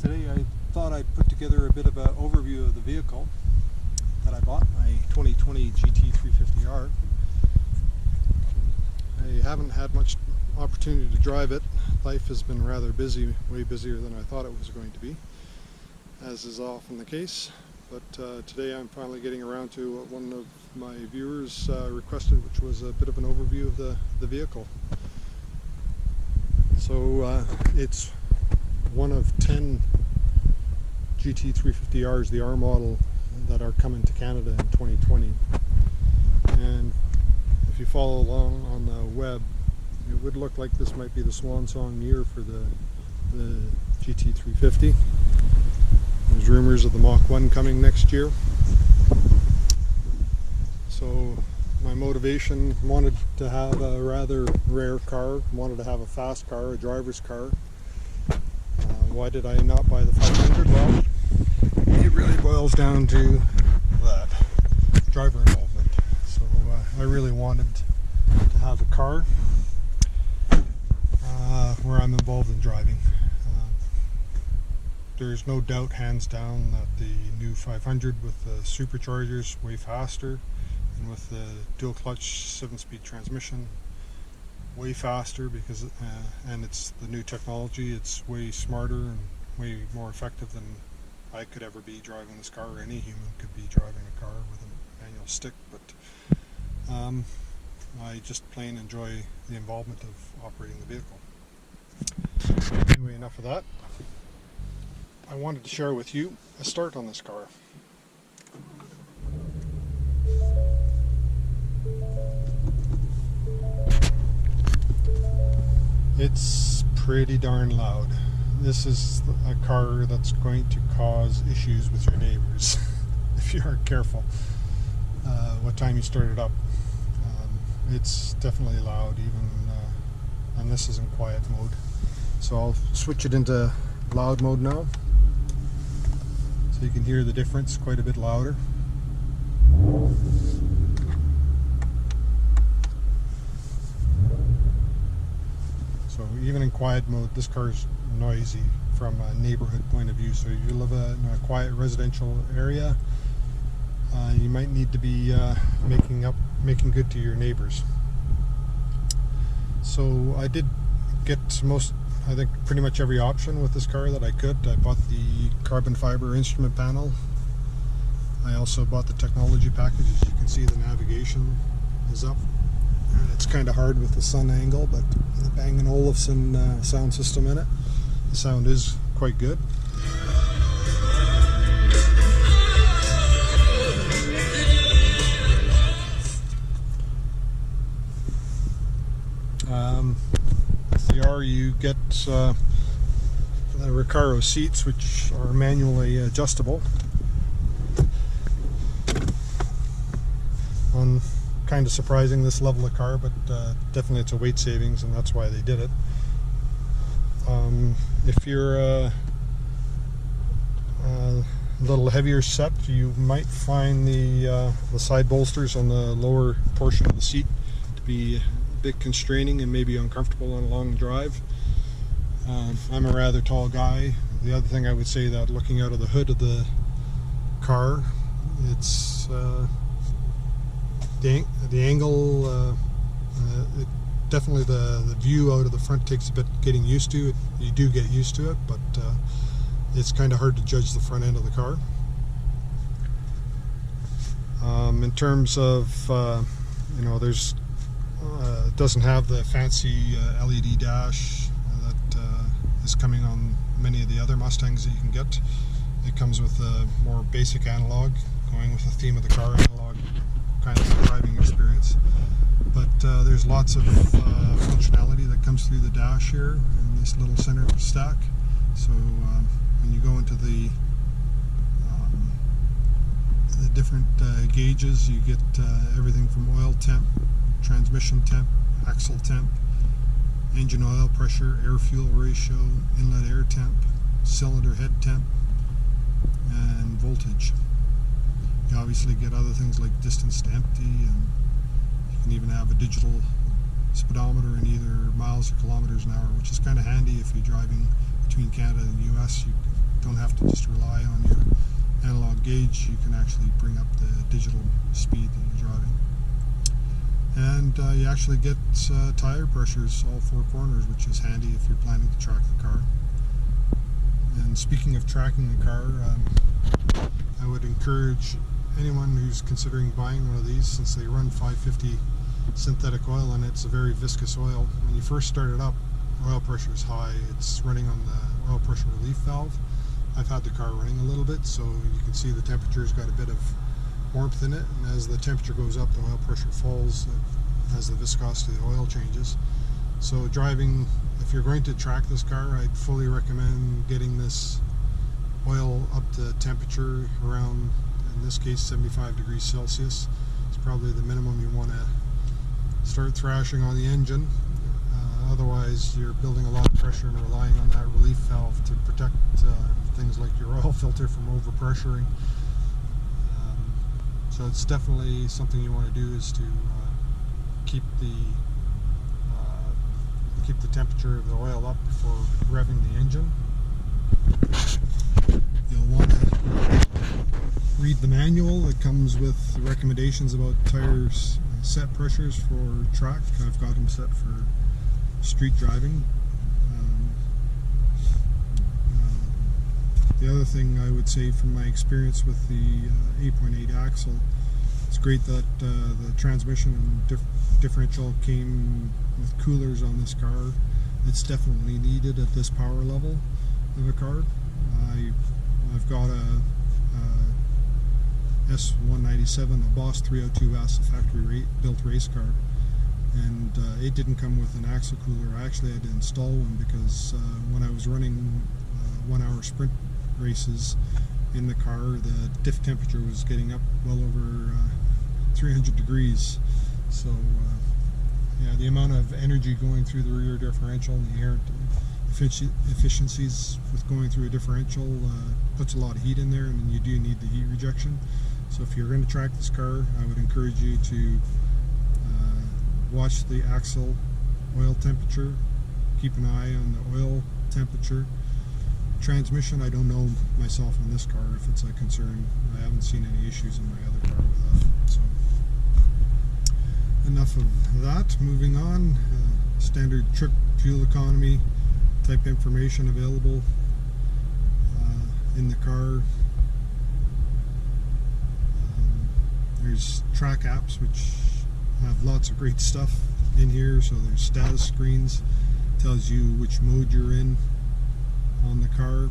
Today I thought I'd put together a bit of an overview of the vehicle that I bought, my 2020 GT350R. I haven't had much opportunity to drive it. Life has been rather busy, way busier than I thought it was going to be, as is often the case. But today I'm finally getting around to what one of my viewers requested, which was a bit of an overview of the vehicle. So it's one of 10 GT350Rs, the R model, that are coming to Canada in 2020. And if you follow along on the web, it would look like this might be the swan song year for the GT350. There's rumors of the Mach 1 coming next year. So my motivation, wanted to have a rather rare car, wanted to have a fast car, a driver's car. Why did I not buy the 500? Well, it really boils down to that, driver involvement. So I really wanted to have a car where I'm involved in driving. There's no doubt, hands down, that the new 500 with the superchargers, way faster, and with the dual clutch 7-speed transmission, way faster, because and it's the new technology. It's way smarter and way more effective than I could ever be driving this car, or any human could be driving a car with a manual stick. But I just plain enjoy the involvement of operating the vehicle. Anyway, enough of that. I wanted to share with you a start on this car. It's pretty darn loud. This is a car that's going to cause issues with your neighbors if you aren't careful what time you start it up. It's definitely loud, even and this is in quiet mode. So I'll switch it into loud mode now, so you can hear the difference, quite a bit louder. So even in quiet mode, this car is noisy from a neighborhood point of view. So if you live in a quiet residential area, you might need to be making good to your neighbors. So I did get I think pretty much every option with this car that I could. I bought the carbon fiber instrument panel. I also bought the technology package. As you can see, the navigation is up. And it's kind of hard with the sun angle, but the Bang & Olufsen sound system in it. The sound is quite good. With the R, you get the Recaro seats, which are manually adjustable. Kind of surprising, this level of car, but definitely it's a weight savings, and that's why they did it. If you're a little heavier set, you might find the side bolsters on the lower portion of the seat to be a bit constraining and maybe uncomfortable on a long drive. I'm a rather tall guy. The other thing I would say, that looking out of the hood of the car, it's the angle, definitely the view out of the front takes a bit getting used to. You do get used to it, but it's kind of hard to judge the front end of the car. In terms of, there's it doesn't have the fancy LED dash that is coming on many of the other Mustangs that you can get. It comes with a more basic analog, going with the theme of the car, analog kind of driving experience. But there's lots of functionality that comes through the dash here in this little center stack. So when you go into the different gauges, you get everything from oil temp, transmission temp, axle temp, engine oil pressure, air fuel ratio, inlet air temp, cylinder head temp, and voltage. You obviously get other things like distance to empty, and you can even have a digital speedometer in either miles or kilometers an hour, which is kind of handy if you're driving between Canada and the US. don't have to just rely on your analog gauge. You can actually bring up the digital speed that you're driving. And you actually get tire pressures all four corners, which is handy if you're planning to track the car. And speaking of tracking the car, I would encourage anyone who's considering buying one of these, since they run 550 synthetic oil and it's a very viscous oil. When you first start it up, oil pressure is high. It's running on the oil pressure relief valve. I've had the car running a little bit, so you can see the temperature's got a bit of warmth in it, and as the temperature goes up, the oil pressure falls as the viscosity of the oil changes. So driving, if you're going to track this car, I'd fully recommend getting this oil up to temperature around, in this case, 75 degrees Celsius. It's probably the minimum you want to start thrashing on the engine. Otherwise, you're building a lot of pressure and relying on that relief valve to protect things like your oil filter from overpressuring. So it's definitely something you want to do, is to keep the temperature of the oil up before revving the engine. You'll want to read the manual. It comes with recommendations about tires set pressures for track. I've got them set for street driving. The other thing I would say from my experience with the 8.8 axle, it's great that the transmission and differential came with coolers on this car. It's definitely needed at this power level of a car. I've got a S197, a Boss 302S, a factory built race car, and it didn't come with an axle cooler. I actually had to install one because when I was running 1 hour sprint races in the car, the diff temperature was getting up well over 300 degrees. So yeah, the amount of energy going through the rear differential and the inherent efficiencies with going through a differential puts a lot of heat in there, and you do need the heat rejection. So if you're going to track this car, I would encourage you to watch the axle oil temperature, keep an eye on the oil temperature. Transmission, I don't know myself on this car if it's a concern. I haven't seen any issues in my other car with that. So enough of that. Moving on, standard trip fuel economy type information available in the car. There's track apps which have lots of great stuff in here. So there's status screens, tells you which mode you're in on the car,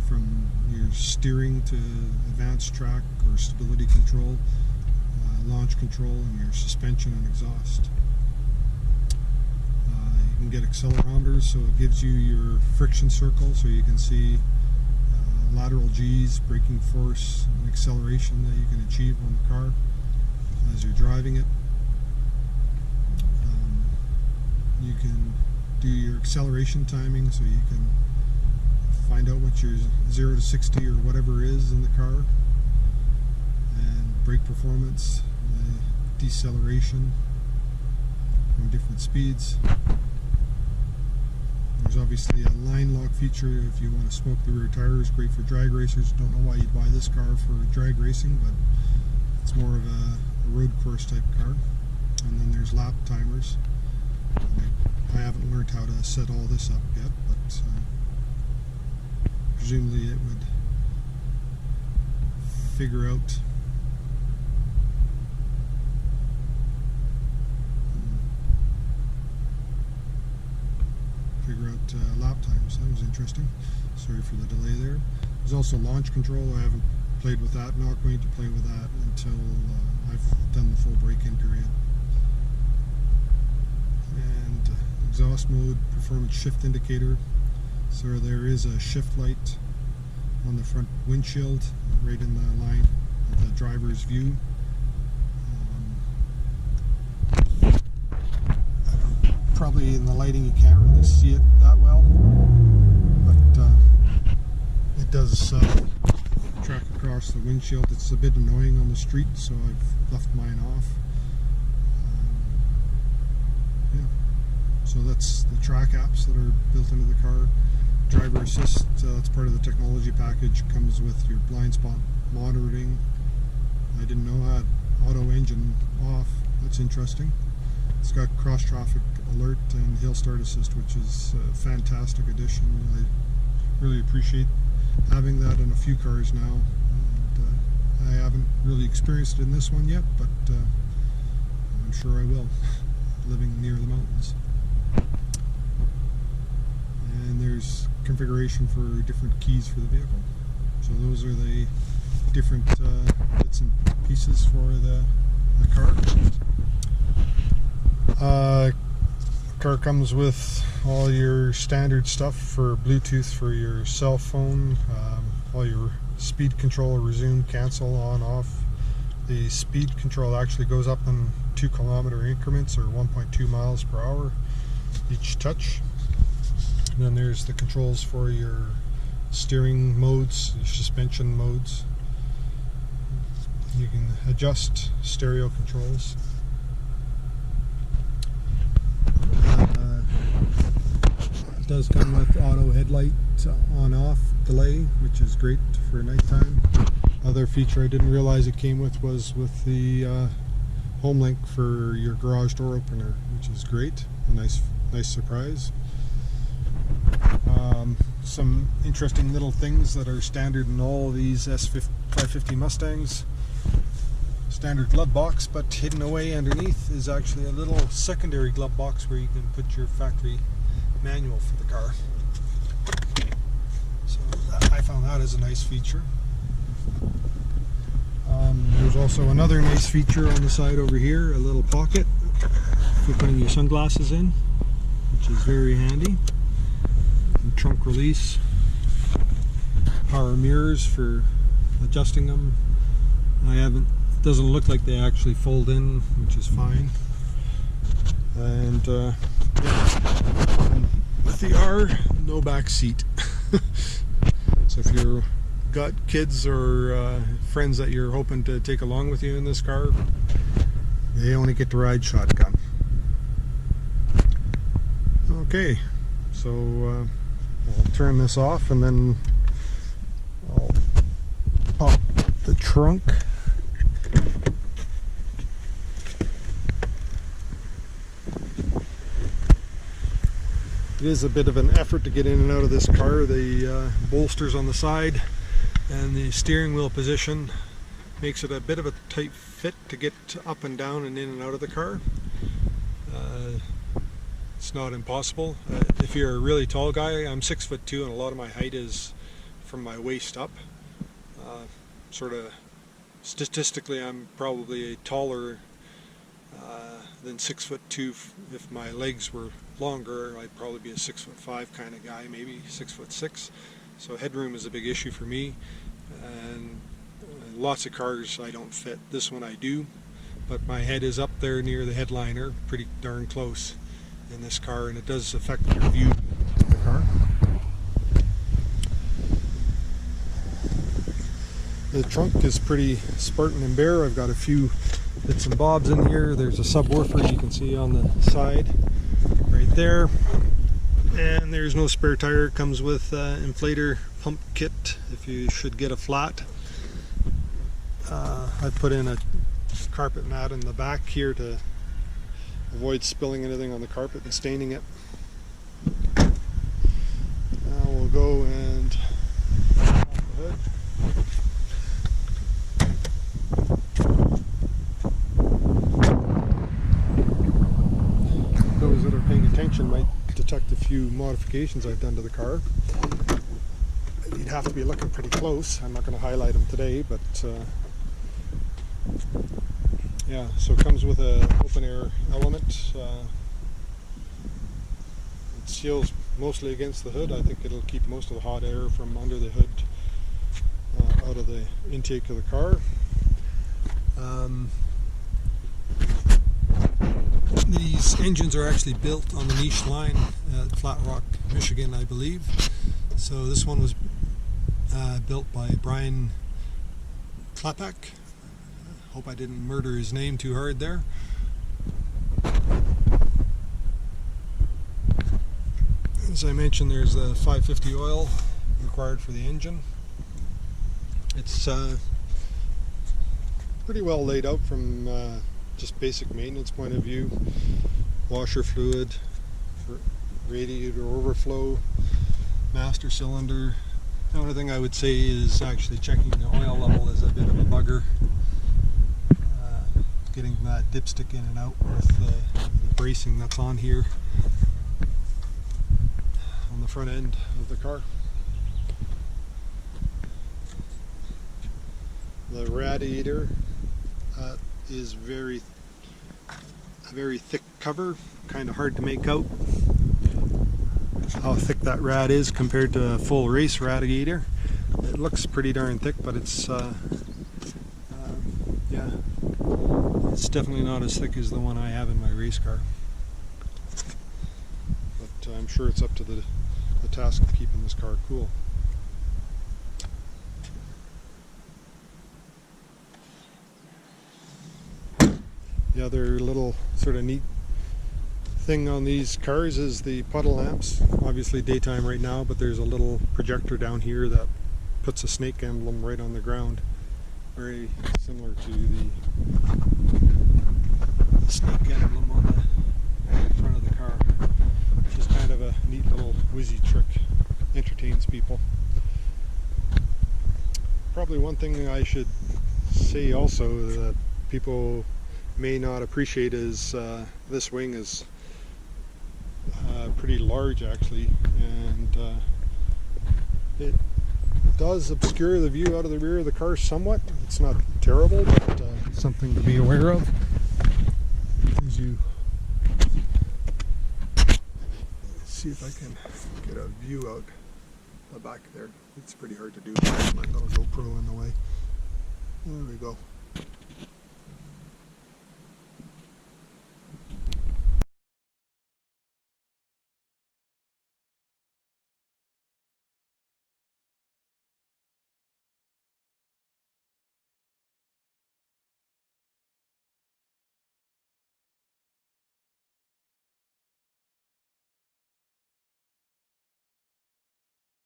from your steering to advanced track or stability control, launch control, and your suspension and exhaust. You can get accelerometers, so it gives you your friction circle, so you can see lateral G's, braking force, and acceleration that you can achieve on the car as you're driving it. You can do your acceleration timing, so you can find out what your 0 to 60 or whatever is in the car, and brake performance, deceleration from different speeds. There's obviously a line lock feature if you want to smoke the rear tires. Great for drag racers. Don't know why you'd buy this car for drag racing, but it's more of a road course type car. And then there's lap timers. I haven't learned how to set all this up yet, but presumably it would figure out lap times. That was interesting. Sorry for the delay there. There's also launch control. I haven't played with that. Not going to play with that until I've done the full break-in period. And exhaust mode, performance shift indicator. So there is a shift light on the front windshield, right in the line of the driver's view. Probably in the lighting you can't really see it that well, but it does track across the windshield. It's a bit annoying on the street, so I've left mine off. Yeah, so that's the track apps that are built into the car. driver assist, that's part of the technology package. Comes with your blind spot monitoring. I didn't know I had auto engine off. That's interesting. It's got cross traffic alert and hill start assist, which is a fantastic addition. I really appreciate having that in a few cars now, and I haven't really experienced it in this one yet, but I'm sure I will, living near the mountains. And there's configuration for different keys for the vehicle. So those are the different bits and pieces for the car. Car comes with all your standard stuff for Bluetooth for your cell phone, all your speed control, resume, cancel, on, off. The speed control actually goes up in 2 kilometer increments, or 1.2 miles per hour each touch. And then there's the controls for your steering modes, your suspension modes. You can adjust stereo controls. It does come with auto headlight on-off delay, which is great for nighttime. Other feature I didn't realize it came with was with the home link for your garage door opener, which is great. A nice surprise. Some interesting little things that are standard in all of these S550 Mustangs. Standard glove box, but hidden away underneath is actually a little secondary glove box where you can put your factory manual for the car. So I found that as a nice feature. There's also another nice feature on the side over here, a little pocket for putting your sunglasses in, which is very handy. And trunk release, power mirrors for adjusting them. It doesn't look like they actually fold in, which is fine. And with the R, no back seat. So if you've got kids or friends that you're hoping to take along with you in this car, they only get to ride shotgun. Okay, so I'll turn this off and then I'll pop the trunk. It is a bit of an effort to get in and out of this car. The bolsters on the side and the steering wheel position makes it a bit of a tight fit to get up and down and in and out of the car. It's not impossible. If you're a really tall guy, I'm 6'2", and a lot of my height is from my waist up. Sort of statistically, I'm probably taller than 6'2". If my legs were longer, I'd probably be a 6'5" kind of guy, maybe 6'6". So headroom is a big issue for me, and lots of cars I don't fit. This one I do, but my head is up there near the headliner, pretty darn close in this car, and it does affect your view of the car. The trunk is pretty Spartan and bare. I've got a few bits and bobs in here. There's a subwoofer you can see on the side right there, and there's no spare tire. It comes with inflator pump kit if you should get a flat. I put in a carpet mat in the back here to avoid spilling anything on the carpet and staining it. Now we'll go and off the hood. Those that are paying attention might detect a few modifications I've done to the car. You'd have to be looking pretty close. I'm not going to highlight them today, but yeah, so it comes with an open air element. It seals mostly against the hood. I think it'll keep most of the hot air from under the hood out of the intake of the car. These engines are actually built on the niche line at Flat Rock, Michigan, I believe. So this one was built by Brian Klapak. Hope I didn't murder his name too hard there. As I mentioned, there's a 550 oil required for the engine. It's pretty well laid out from just basic maintenance point of view. Washer fluid, radiator overflow, master cylinder. The only thing I would say is actually checking the oil level is a bit of a bugger. Getting that dipstick in and out with the bracing that's on here on the front end of the car. The radiator is a very thick cover, kind of hard to make out how thick that rad is compared to a full race radiator. It looks pretty darn thick, but it's yeah, it's definitely not as thick as the one I have in my race car. But I'm sure it's up to the task of keeping this car cool. The other little sort of neat thing on these cars is the puddle lamps. Obviously daytime right now, but there's a little projector down here that puts a snake emblem right on the ground. Very similar to the snake emblem on the front of the car. Which is kind of a neat little whizzy trick. Entertains people. Probably one thing I should say also that people may not appreciate is this wing is pretty large actually, and it does obscure the view out of the rear of the car somewhat. It's not terrible, but something to be aware of. As you see if I can get a view out the back there. It's pretty hard to do with my little GoPro in the way. There we go.